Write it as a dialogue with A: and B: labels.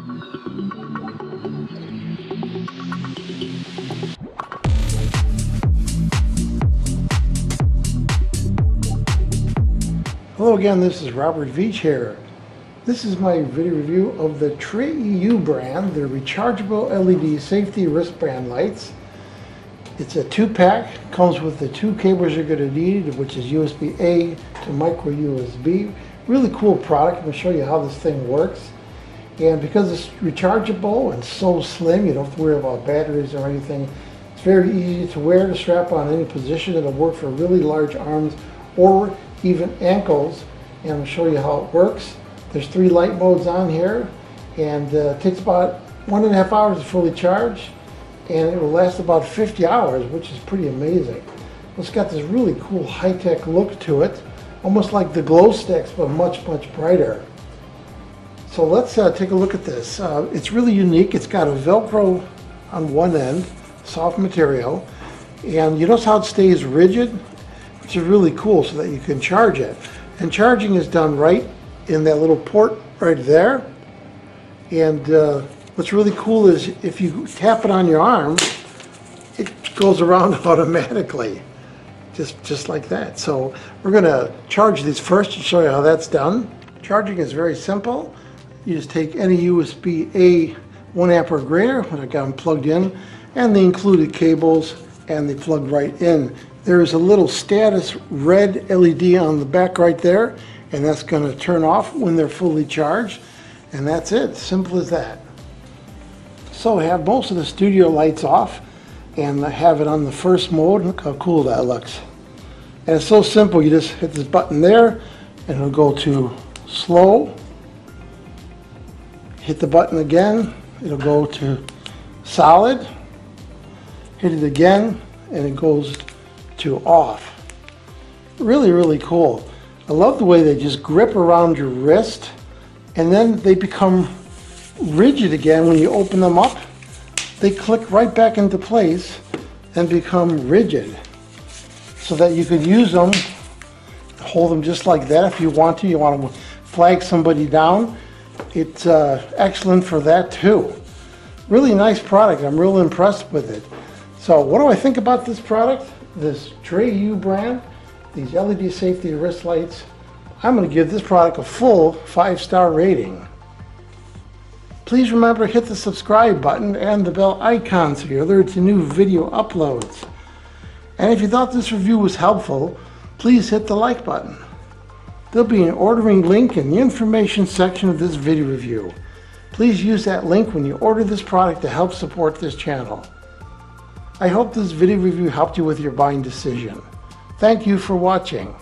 A: Hello again, this is Robert Veach here. This is my video review of the TRAYIU brand, their rechargeable LED safety wristband lights. It's a 2-pack, comes with the 2 cables you're going to need, which is USB-A to micro USB. Really cool product. I'm going to show you how this thing works. And because it's rechargeable and so slim, you don't have to worry about batteries or anything. It's very easy to wear, to strap on any position. It'll work for really large arms or even ankles, and I'll show you how it works. There's 3 light modes on here, and it takes about 1.5 hours to fully charge, and it will last about 50 hours, which is pretty amazing. It's got this really cool high-tech look to it, almost like the glow sticks, but much brighter. So let's take a look at this. It's really unique. It's got a Velcro on one end, soft material, and you notice how it stays rigid, which is really cool, so that you can charge it. And charging is done right in that little port right there. And what's really cool is if you tap it on your arm, it goes around automatically, just like that. So we're going to charge these first to show you how that's done. Charging is very simple. You just take any USB-A 1 amp or greater, when I got them plugged in, and the included cables, and they plug right in. There's a little status red LED on the back right there, and that's going to turn off when they're fully charged, and that's it. Simple as that. So I have most of the studio lights off, and I have it on the first mode. Look how cool that looks. And it's so simple. You just hit this button there, and it'll go to slow. Hit the button again, it'll go to solid. Hit it again, and it goes to off. Really cool. I love the way they just grip around your wrist, and then they become rigid again when you open them up. They click right back into place and become rigid, so that you could use them, hold them just like that if you want to. You want to flag somebody down. It's excellent for that too. Really nice product. I'm real impressed with it. So what do I think about this product? This TRAYIU brand, these LED safety wrist lights. I'm going to give this product a full 5-star rating. Please remember to hit the subscribe button and the bell icon so you're alerted to new video uploads. And if you thought this review was helpful, please hit the like button. There'll be an ordering link in the information section of this video review. Please use that link when you order this product to help support this channel. I hope this video review helped you with your buying decision. Thank you for watching.